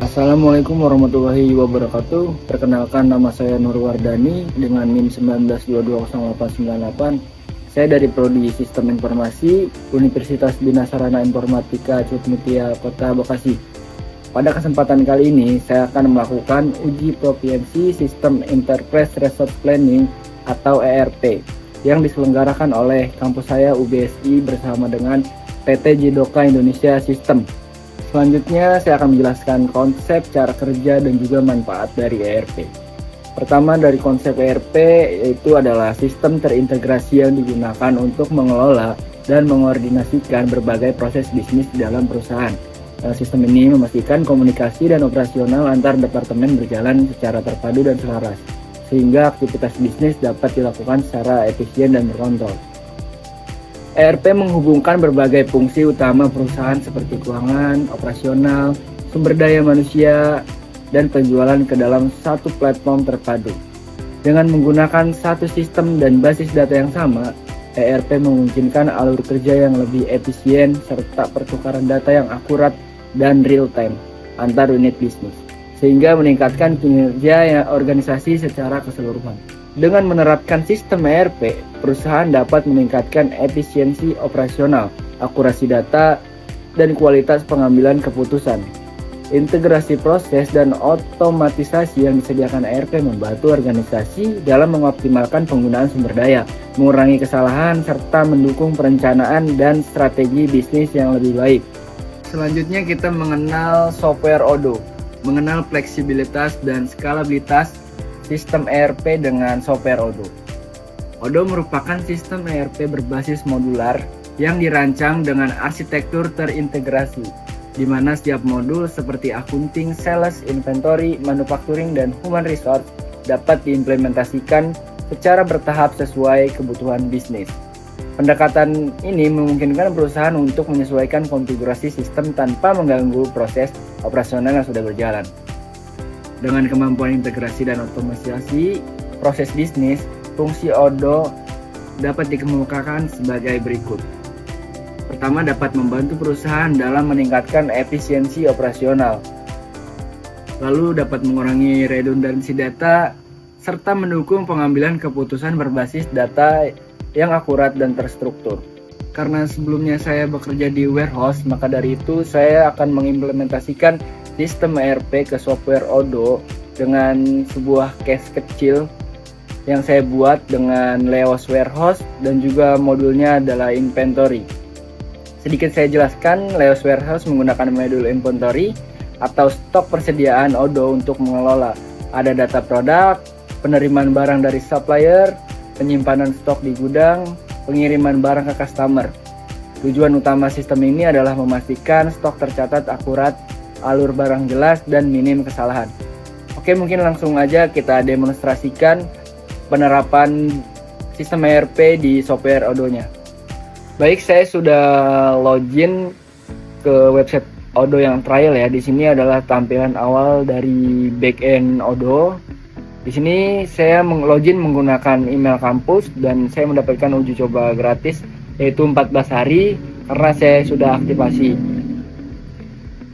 Assalamualaikum warahmatullahi wabarakatuh. Perkenalkan, nama saya Nur Wardani dengan NIM 19220898. Saya dari Prodi Sistem Informasi Universitas Bina Sarana Informatika Cutmutia Kota Bekasi. Pada kesempatan kali ini saya akan melakukan uji proficiency Sistem Enterprise Resource Planning atau ERP yang diselenggarakan oleh kampus saya UBSI bersama dengan PT Jidoka Indonesia System. Selanjutnya saya akan menjelaskan konsep, cara kerja, dan juga manfaat dari ERP. Pertama, dari konsep ERP yaitu adalah sistem terintegrasi yang digunakan untuk mengelola dan mengkoordinasikan berbagai proses bisnis di dalam perusahaan. Sistem ini memastikan komunikasi dan operasional antar departemen berjalan secara terpadu dan selaras, sehingga aktivitas bisnis dapat dilakukan secara efisien dan terkontrol. ERP menghubungkan berbagai fungsi utama perusahaan seperti keuangan, operasional, sumber daya manusia, dan penjualan ke dalam satu platform terpadu. Dengan menggunakan satu sistem dan basis data yang sama, ERP memungkinkan alur kerja yang lebih efisien serta pertukaran data yang akurat dan real-time antar unit bisnis, sehingga meningkatkan kinerja organisasi secara keseluruhan. Dengan menerapkan sistem ERP, perusahaan dapat meningkatkan efisiensi operasional, akurasi data, dan kualitas pengambilan keputusan. Integrasi proses dan otomatisasi yang disediakan ERP membantu organisasi dalam mengoptimalkan penggunaan sumber daya, mengurangi kesalahan, serta mendukung perencanaan dan strategi bisnis yang lebih baik. Selanjutnya kita mengenal software Odoo, mengenal fleksibilitas dan skalabilitas sistem ERP dengan software Odoo. Odoo merupakan sistem ERP berbasis modular yang dirancang dengan arsitektur terintegrasi, di mana setiap modul seperti accounting, sales, inventory, manufacturing, dan human resource dapat diimplementasikan secara bertahap sesuai kebutuhan bisnis. Pendekatan ini memungkinkan perusahaan untuk menyesuaikan konfigurasi sistem tanpa mengganggu proses operasional yang sudah berjalan. Dengan kemampuan integrasi dan otomatisasi proses bisnis, fungsi Odoo dapat dikemukakan sebagai berikut. Pertama, dapat membantu perusahaan dalam meningkatkan efisiensi operasional. Lalu dapat mengurangi redundansi data, serta mendukung pengambilan keputusan berbasis data yang akurat dan terstruktur. Karena sebelumnya saya bekerja di warehouse, maka dari itu saya akan mengimplementasikan sistem ERP ke software Odoo dengan sebuah case kecil yang saya buat dengan Leos Warehouse dan juga modulnya adalah inventory. Sedikit saya jelaskan, Leos Warehouse menggunakan modul inventory atau stok persediaan Odoo untuk mengelola. Ada data produk, penerimaan barang dari supplier, penyimpanan stok di gudang, pengiriman barang ke customer. Tujuan utama sistem ini adalah memastikan stok tercatat akurat, alur barang jelas, dan minim kesalahan. Oke, mungkin langsung aja kita demonstrasikan penerapan sistem ERP di software Odoo-nya. Baik, saya sudah login ke website Odoo yang trial ya. Di sini adalah tampilan awal dari backend Odoo. Di sini saya login menggunakan email kampus dan saya mendapatkan uji coba gratis yaitu 14 hari karena saya sudah aktivasi.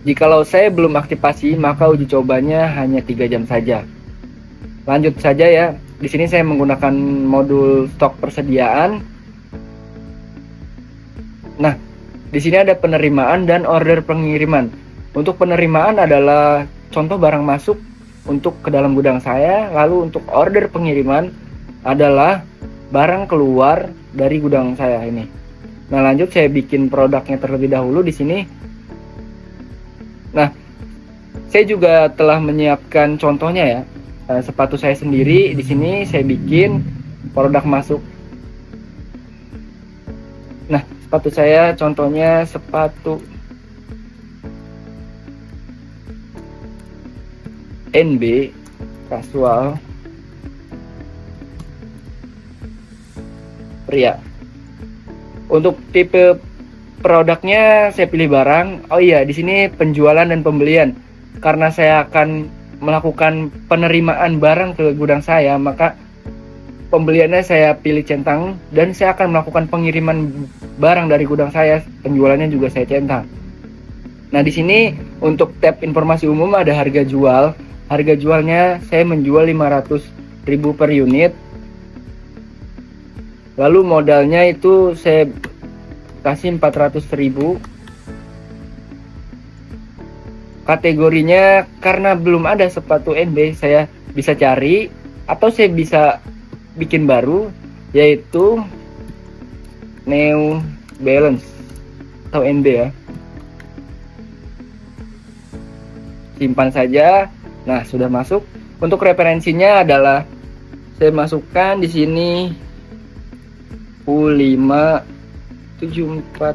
Jikalau saya belum aktivasi, maka uji cobanya hanya 3 jam saja. Lanjut saja ya. Di sini saya menggunakan modul stok persediaan. Nah, di sini ada penerimaan dan order pengiriman. Untuk penerimaan adalah contoh barang masuk untuk ke dalam gudang saya, lalu untuk order pengiriman adalah barang keluar dari gudang saya ini. Nah, lanjut saya bikin produknya terlebih dahulu di sini. Nah, saya juga telah menyiapkan contohnya ya. Sepatu saya sendiri di sini saya bikin produk masuk. Nah, sepatu saya contohnya sepatu NB kasual pria. Untuk tipe produknya saya pilih barang. Oh iya, di sini penjualan dan pembelian. Karena saya akan melakukan penerimaan barang ke gudang saya, maka pembeliannya saya pilih centang dan saya akan melakukan pengiriman barang dari gudang saya, penjualannya juga saya centang. Nah, di sini untuk tab informasi umum ada harga jual. Harga jualnya saya menjual 500.000 per unit. Lalu modalnya itu saya kasih 400.000. Kategorinya karena belum ada sepatu NB, saya bisa cari atau saya bisa bikin baru, yaitu New Balance atau NB ya. Simpan saja. Nah, sudah masuk. Untuk referensinya adalah saya masukkan di sini U574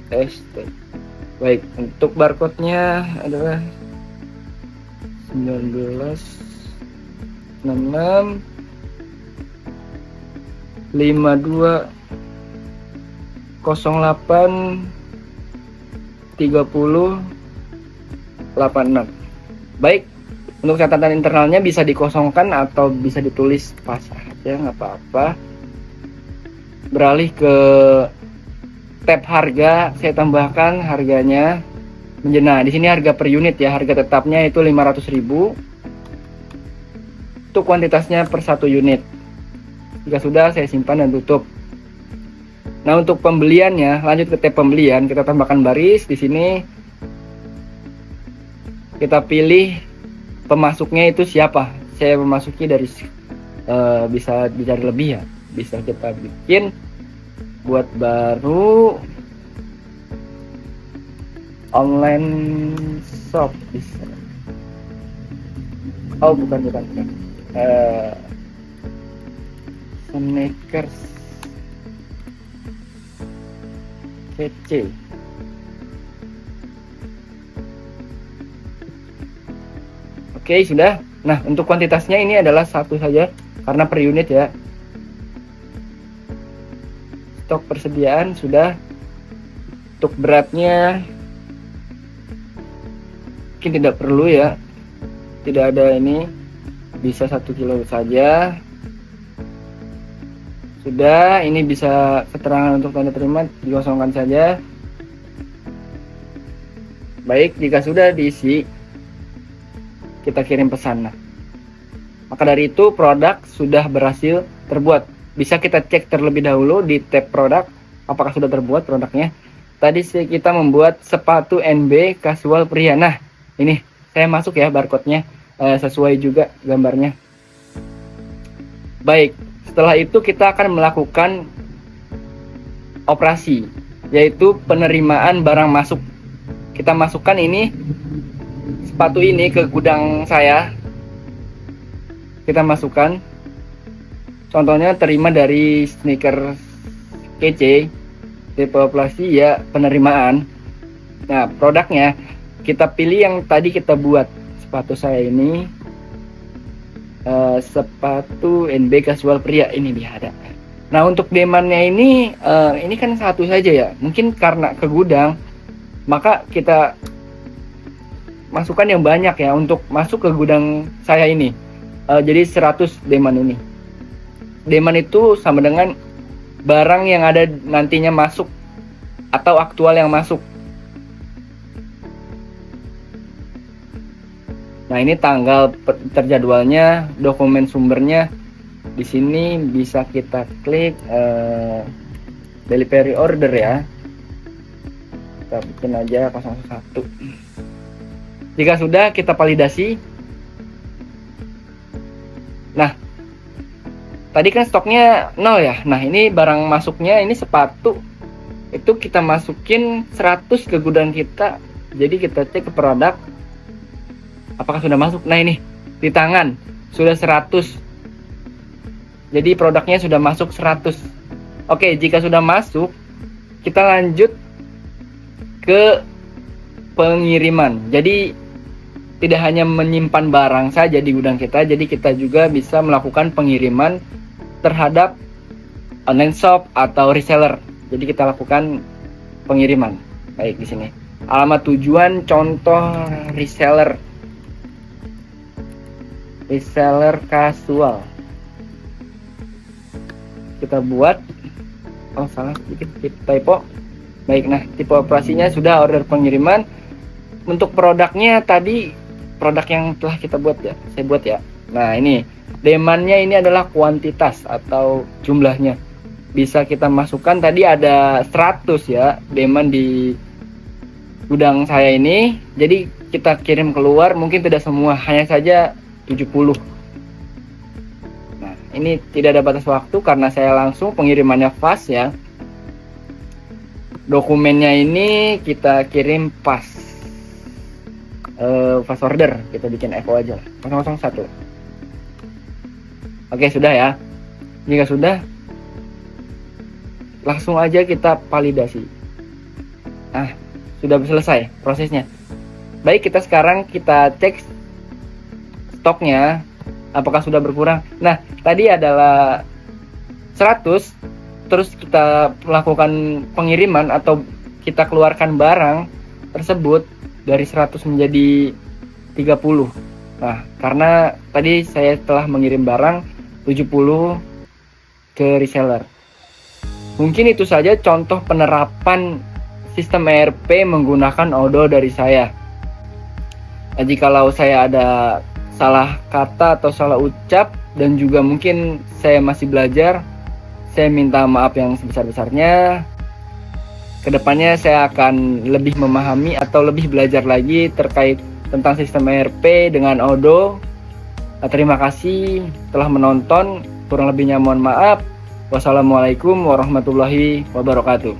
LGST. Baik, untuk barcode-nya adalah 1966 52 08 30 86. Baik, untuk catatan internalnya bisa dikosongkan atau bisa ditulis pas aja, nggak apa-apa. Beralih ke tab harga, saya tambahkan harganya menjadi, nah di sini harga per unit ya, harga tetapnya itu 500.000. Untuk kuantitasnya per 1 unit. Jika sudah, saya simpan dan tutup. Nah, untuk pembeliannya, lanjut ke tab pembelian, kita tambahkan baris di sini. Kita pilih pemasuknya itu siapa. Saya memasuki dari bisa dicari lebih ya. Bisa kita bikin buat baru online shop bisa. Oh bukan. Sneakers kece. Oke, sudah. Nah, untuk kuantitasnya ini adalah satu saja karena per unit ya. Stok persediaan sudah. Untuk beratnya mungkin tidak perlu ya, tidak ada ini, bisa 1 kilo saja. Sudah, ini bisa keterangan untuk tanda terima, dikosongkan saja. Baik, jika sudah diisi, kita kirim pesan. Nah, maka dari itu produk sudah berhasil terbuat. Bisa kita cek terlebih dahulu di tab produk, apakah sudah terbuat produknya. Tadi kita membuat sepatu NB casual pria. Nah, ini saya masuk ya barcode-nya, sesuai juga gambarnya. Baik, setelah itu kita akan melakukan operasi, yaitu penerimaan barang masuk. Kita masukkan ini, sepatu ini ke gudang saya. Kita masukkan. Contohnya terima dari sneaker kece, tipe operasi ya penerimaan. Nah, produknya kita pilih yang tadi kita buat. Sepatu saya ini sepatu NB casual pria, ini dia ada. Nah, untuk demand-nya ini kan satu saja ya. Mungkin karena ke gudang, maka kita masukkan yang banyak ya untuk masuk ke gudang saya ini. Jadi 100 demand ini. Demand itu sama dengan barang yang ada nantinya masuk atau aktual yang masuk. Nah, ini tanggal terjadwalnya, dokumen sumbernya. Di sini bisa kita klik delivery order ya. Kita bikin aja 01. Jika sudah, kita validasi. Nah, tadi kan stoknya 0 ya. Nah, ini barang masuknya, ini sepatu. Itu kita masukin 100 ke gudang kita. Jadi kita cek ke produk, apakah sudah masuk. Nah, ini di tangan sudah 100. Jadi produknya sudah masuk 100. Oke, jika sudah masuk, kita lanjut ke pengiriman. Jadi tidak hanya menyimpan barang saja di gudang kita, jadi kita juga bisa melakukan pengiriman terhadap online shop atau reseller. Jadi kita lakukan pengiriman. Baik, di sini alamat tujuan, contoh reseller casual. Kita buat, oh salah sedikit typo. Baik, nah tipe operasinya sudah, order pengiriman. Untuk produknya tadi, produk yang telah kita buat ya, saya buat ya. Nah ini, demandnya ini adalah kuantitas atau jumlahnya. Bisa kita masukkan, tadi ada 100 ya demand di gudang saya ini. Jadi kita kirim keluar, mungkin tidak semua, hanya saja 70. Nah ini tidak ada batas waktu karena saya langsung pengirimannya fast ya. Dokumennya ini kita kirim fast order, kita bikin FO aja 001. Oke, sudah ya. Jika sudah, langsung aja kita validasi. Nah, sudah selesai prosesnya. Baik, kita sekarang kita cek stoknya apakah sudah berkurang. Nah, tadi adalah 100, terus kita melakukan pengiriman atau kita keluarkan barang tersebut dari 100 menjadi 30. Nah, karena tadi saya telah mengirim barang 70 ke reseller. Mungkin itu saja contoh penerapan sistem ERP menggunakan Odoo dari saya. Nah, jikalau saya ada salah kata atau salah ucap dan juga mungkin saya masih belajar, saya minta maaf yang sebesar-besarnya. Kedepannya saya akan lebih memahami atau lebih belajar lagi terkait tentang sistem ERP dengan Odoo. Terima kasih telah menonton. Kurang lebihnya mohon maaf. Wassalamualaikum warahmatullahi wabarakatuh.